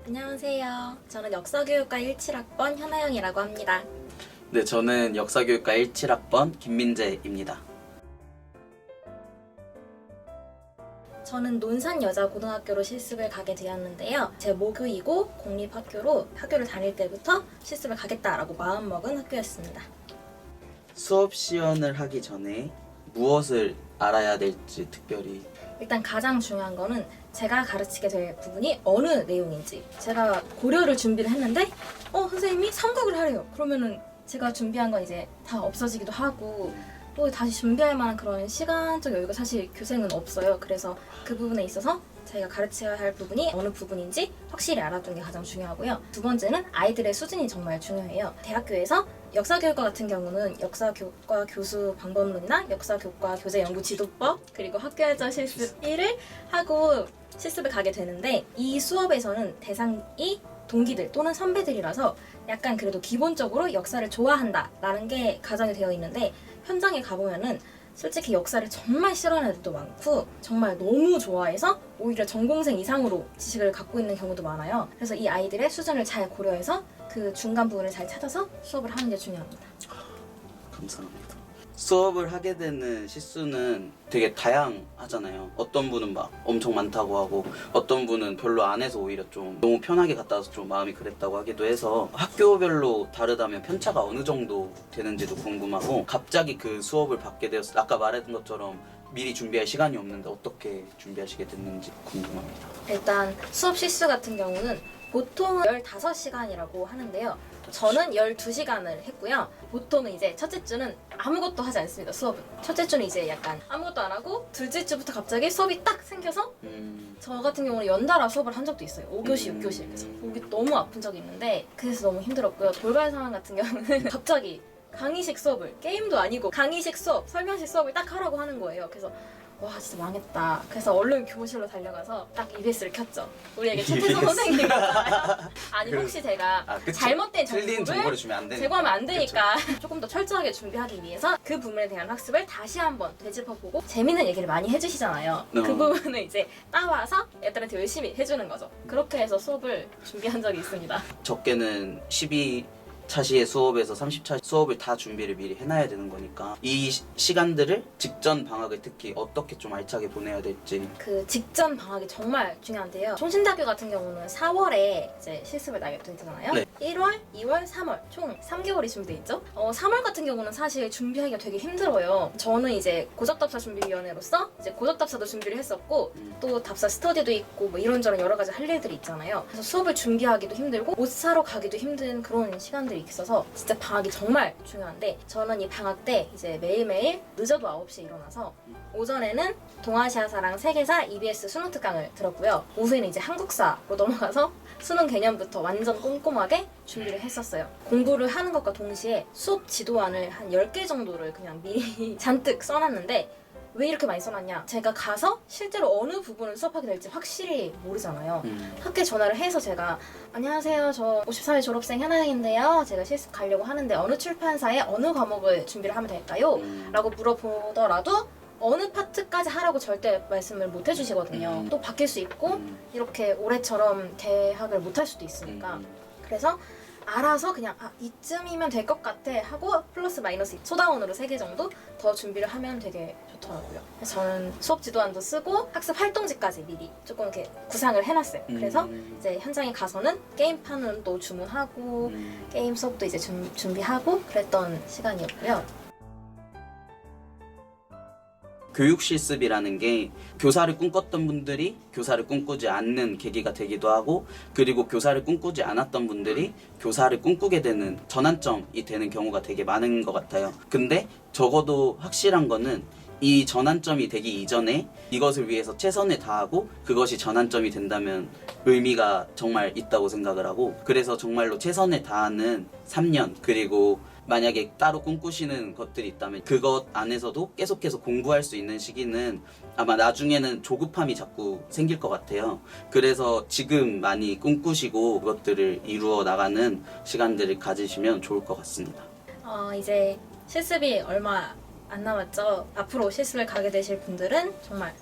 안녕하세요. 저는 역사교육과 17학번 현아영이라고 합니다. 네, 저는 역사교육과 17학번 김민재입니다. 저는 논산여자고등학교로 실습을 가게 되었는데요. 제 모교이고 공립학교로 학교를 다닐 때부터 실습을 가겠다라고 마음먹은 학교였습니다. 수업 시연을 하기 전에 무엇을 알아야 될지 특별히 일단 가장 중요한 거는 제가 가르치게 될 부분이 어느 내용인지 제가 고려를 준비를 했는데 선생님이 삼국을 하래요. 그러면은 제가 준비한 건 이제 다 없어지기도 하고 또 다시 준비할 만한 그런 시간적 여유가 사실 교생은 없어요. 그래서 그 부분에 있어서 저희가 가르쳐야 할 부분이 어느 부분인지 확실히 알아두는 게 가장 중요하고요. 두 번째는 아이들의 수준이 정말 중요해요. 대학교에서 역사교육과 같은 경우는 역사교과 교수 방법론이나 역사교과 교재연구지도법 그리고 학교에서 실습 1을 하고 실습을 가게 되는데 이 수업에서는 대상이 동기들 또는 선배들이라서 약간 그래도 기본적으로 역사를 좋아한다라는 게 가정이 되어 있는데 현장에 가보면은 솔직히 역사를 정말 싫어하는 애들도 많고 정말 너무 좋아해서 오히려 전공생 이상으로 지식을 갖고 있는 경우도 많아요. 그래서 이 아이들의 수준을 잘 고려해서 그 중간 부분을 잘 찾아서 수업을 하는 게 중요합니다. 감사합니다. 수업을 하게 되는 실수는 되게 다양하잖아요. 어떤 분은 막 엄청 많다고 하고 어떤 분은 별로 안 해서 오히려 좀 너무 편하게 갔다 와서 좀 마음이 그랬다고 하기도 해서 학교별로 다르다면 편차가 어느 정도 되는지도 궁금하고 갑자기 그 수업을 받게 되었을 때 아까 말했던 것처럼 미리 준비할 시간이 없는데 어떻게 준비하시게 됐는지 궁금합니다. 일단 수업 실수 같은 경우는 보통은 15시간이라고 하는데요. 저는 12시간을 했고요. 보통은 이제 첫째 주는 아무것도 하지 않습니다, 수업은. 첫째 주는 이제 약간 아무것도 안 하고 둘째 주부터 갑자기 수업이 딱 생겨서 저 같은 경우는 연달아 수업을 한 적도 있어요. 5교시, 6교시. 그래서 목이 너무 아픈 적이 있는데 그래서 너무 힘들었고요. 돌발 상황 같은 경우는 갑자기 강의식 수업을, 게임도 아니고 강의식 수업, 설명식 수업을 딱 하라고 하는 거예요. 그래서 와 진짜 망했다. 그래서 얼른 교무실로 달려가서 딱 EBS를 켰죠. 우리에게 최태성 선생님이었잖아요. 아니 혹시 제가 잘못된 틀린 정보를 주면 안 되니까. 제공하면 안 되니까 조금 더 철저하게 준비하기 위해서 그 부분에 대한 학습을 다시 한번 되짚어보고 재밌는 얘기를 많이 해주시잖아요. 그 부분을 이제 따와서 애들한테 열심히 해주는 거죠. 그렇게 해서 수업을 준비한 적이 있습니다. 적게는 12차시의 수업에서 30차 수업을 다 준비를 미리 해놔야 되는 거니까 이 시간들을 직전 방학을 특히 어떻게 좀 알차게 보내야 될지. 그 직전 방학이 정말 중요한데요. 총신대학교 같은 경우는 4월에 이제 실습을 나게 되잖아요. 네. 1월, 2월, 3월 총 3개월이 준비돼 있죠. 3월 같은 경우는 사실 준비하기가 되게 힘들어요. 저는 이제 고적답사 준비위원회로서 이제 고적답사도 준비를 했었고 또 답사 스터디도 있고 뭐 이런저런 여러 가지 할 일들이 있잖아요. 그래서 수업을 준비하기도 힘들고 옷 사러 가기도 힘든 그런 시간들이 있어서 진짜 방학이 정말 중요한데 저는 이 방학 때 이제 매일매일 늦어도 9시에 일어나서 오전에는 동아시아사랑 세계사 EBS 수능 특강을 들었고요. 오후에는 이제 한국사로 넘어가서 수능 개념부터 완전 꼼꼼하게 준비를 했었어요. 공부를 하는 것과 동시에 수업 지도안을 한 10개 정도를 그냥 미리 잔뜩 써놨는데 왜 이렇게 많이 써놨냐? 제가 가서 실제로 어느 부분을 수업하게 될지 확실히 모르잖아요. 학교에 전화를 해서 제가 안녕하세요. 저 54회 졸업생 현아영인데요. 제가 실습 가려고 하는데 어느 출판사에 어느 과목을 준비를 하면 될까요? 라고 물어보더라도 어느 파트까지 하라고 절대 말씀을 못 해주시거든요. 또 바뀔 수 있고 이렇게 올해처럼 개학을 못 할 수도 있으니까. 그래서 알아서 그냥 이쯤이면 될 것 같아 하고 플러스 마이너스 소다원으로 3개 정도 더 준비를 하면 되게 좋더라고요. 그래서 저는 수업 지도안도 쓰고 학습 활동지까지 미리 조금 이렇게 구상을 해놨어요. 그래서 이제 현장에 가서는 게임판은 또 주문하고 게임 수업도 이제 준비하고 그랬던 시간이었고요. 교육 실습이라는 게 교사를 꿈꿨던 분들이 교사를 꿈꾸지 않는 계기가 되기도 하고 그리고 교사를 꿈꾸지 않았던 분들이 교사를 꿈꾸게 되는 전환점이 되는 경우가 되게 많은 것 같아요. 근데 적어도 확실한 거는 이 전환점이 되기 이전에 이것을 위해서 최선을 다하고 그것이 전환점이 된다면 의미가 정말 있다고 생각을 하고 그래서 정말로 최선을 다하는 3년 그리고 만약에 따로 꿈꾸시는 것들이 있다면 그것 안에서도 계속해서 공부할 수 있는 시기는 아마 나중에는 조급함이 자꾸 생길 것 같아요. 그래서 지금 많이 꿈꾸시고 그것들을 이루어 나가는 시간들을 가지시면 좋을 것 같습니다. 이제 실습이 얼마 안 남았죠. 앞으로 실습을 가게 되실 분들은 정말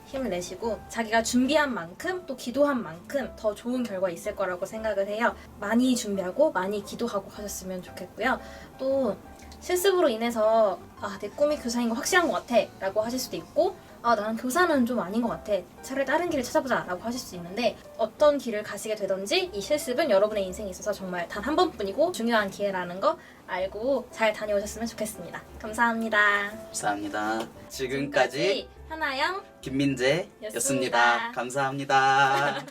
힘을 내시고 자기가 준비한 만큼 또 기도한 만큼 더 좋은 결과 있을 거라고 생각을 해요. 많이 준비하고 많이 기도하고 하셨으면 좋겠고요. 또 실습으로 인해서 내 꿈이 교사인 거 확실한 것 같아 라고 하실 수도 있고 나는 교사는 좀 아닌 것 같아. 차라리 다른 길을 찾아보자 라고 하실 수 있는데 어떤 길을 가시게 되던지 이 실습은 여러분의 인생에 있어서 정말 단 한 번뿐이고 중요한 기회라는 거 알고 잘 다녀오셨으면 좋겠습니다. 감사합니다. 감사합니다. 지금까지 하나영 김민재였습니다. 감사합니다.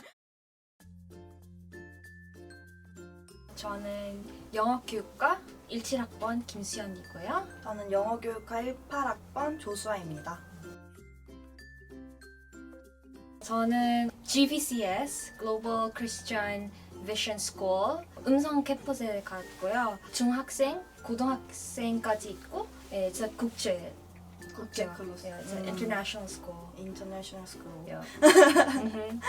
저는 영어교육과 17학번 김수연이고요. 저는 영어교육과 18학번 조수아입니다. 저는 GVCS Global Christian Vision School 음성 캠퍼스에 갔고요. 중학생, 고등학생까지 있고, 이제 국제 클래스. International School. 인터내셔널 스쿨. Yeah.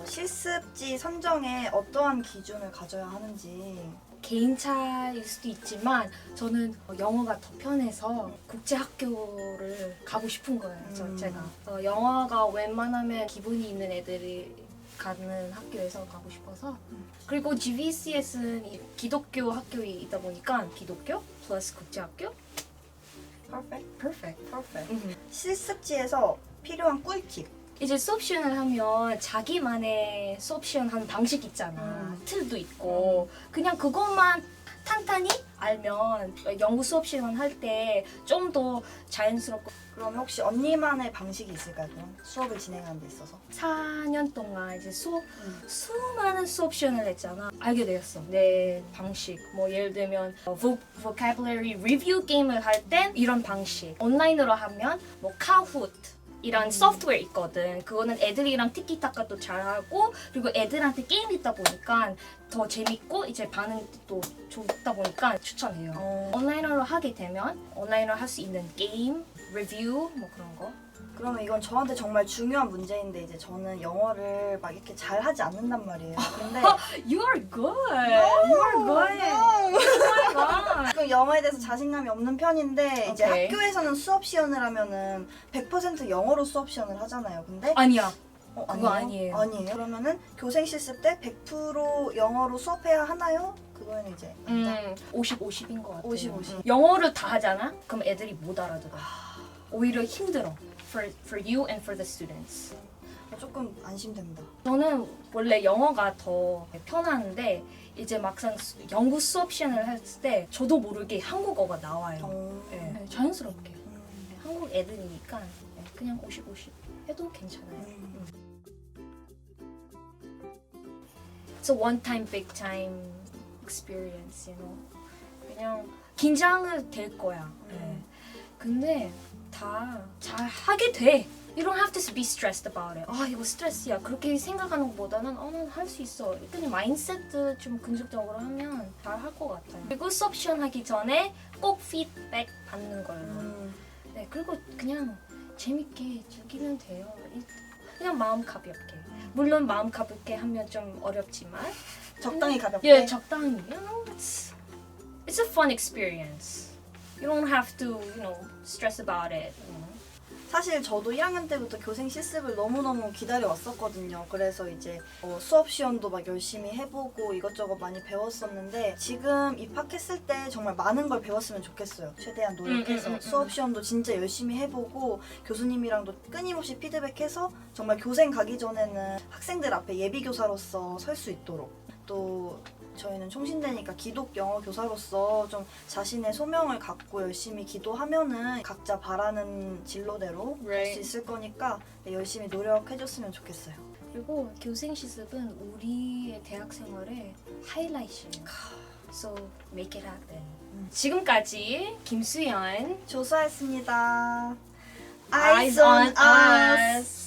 실습지 선정에 어떠한 기준을 가져야 하는지. 개인차일 수도 있지만 저는 영어가 더 편해서 국제학교를 가고 싶은 거예요. 제가 영어가 웬만하면 기본이 있는 애들이 가는 학교에서 가고 싶어서. 그리고 GVCS는 기독교 학교이다 보니까 기독교 플러스 국제학교. Perfect. 실습지에서 필요한 꿀팁. 이제 수업 시연을 하면 자기만의 수업 시연하는 방식 있잖아. 틀도 있고 그냥 그것만 탄탄히 알면 영어 수업 시연 할 때 좀 더 자연스럽고. 그럼 혹시 언니만의 방식이 있을까요? 그럼 수업을 진행하는 데 있어서. 4년 동안 이제 수많은 수업 시연을 했잖아. 알게 되었어. 내 방식. 뭐 예를 들면 vocabulary review 게임을 할 땐 이런 방식. 온라인으로 하면 뭐 카후트 이런 소프트웨어 있거든. 그거는 애들이랑 티키타카도 잘하고 그리고 애들한테 게임 있다 보니까 더 재밌고 이제 반응도 좋다 보니까 추천해요. 온라인으로 하게 되면 온라인으로 할 수 있는 게임, 리뷰 뭐 그런 거. 그러면 이건 저한테 정말 중요한 문제인데 이제 저는 영어를 막 이렇게 잘하지 않는단 말이에요. 근데 You're good. You're good. Oh my god. 그 영어에 대해서 자신감이 없는 편인데 이제 오케이. 학교에서는 수업 시연을 하면은 100% 영어로 수업 시연을 하잖아요. 근데 아니야. 그거 아니에요. 아니에요. 그러면은 교생 실습 때 100% 영어로 수업해야 하나요? 그거는 이제 50-50인 것 같아요. 50-50. 영어를 다 하잖아? 그럼 애들이 못 알아들어. 오히려 힘들어. For you and for the students. 조금 안심된다. 저는 원래 영어가 더 편한데 이제 막상 영어 수업 시간을 했을 때 저도 모르게 한국어가 나와요. 네, 자연스럽게. 네, 한국 애들이니까 그냥 50-50 해도 괜찮아요. It's a one-time, big-time experience, you know. 그냥 긴장은 될 거야. 네. 근데 다 잘 하게 돼. You don't have to be stressed about it. 이거 스트레스야. 그렇게 생각하는 것보다는 난 할 수 있어. 그냥 마인드셋 좀 긍정적으로 하면 잘 할 것 같아요. 그리고 수업 시연하기 전에 꼭 피드백 받는 걸로. 네, 그리고 그냥 재밌게 즐기면 돼요. 그냥 마음 가볍게. 물론 마음 가볍게 하면 좀 어렵지만 적당히 가볍게. 예, 적당히. You know, it's a fun experience. You don't have to, stress about it. 사실 저도 1학년 때부터 교생 실습을 너무너무 기다려 왔었거든요. 그래서 이제 수업 시연도 막 열심히 해보고 이것저것 많이 배웠었는데 지금 입학했을 때 정말 많은 걸 배웠으면 좋겠어요. 최대한 노력해서 수업 시연도 진짜 열심히 해보고 교수님이랑도 끊임없이 피드백해서 정말 교생 가기 전에는 학생들 앞에 예비교사로서 설 수 있도록 또 저희는 총신대니까 기독 영어 교사로서 좀 자신의 소명을 갖고 열심히 기도하면은 각자 바라는 진로대로 할 수 있을 거니까 열심히 노력해줬으면 좋겠어요. 그리고 교생 실습은 우리의 대학 생활의 하이라이트예요. So make it happen. 지금까지 김수연 조수아였습니다. Eyes on us.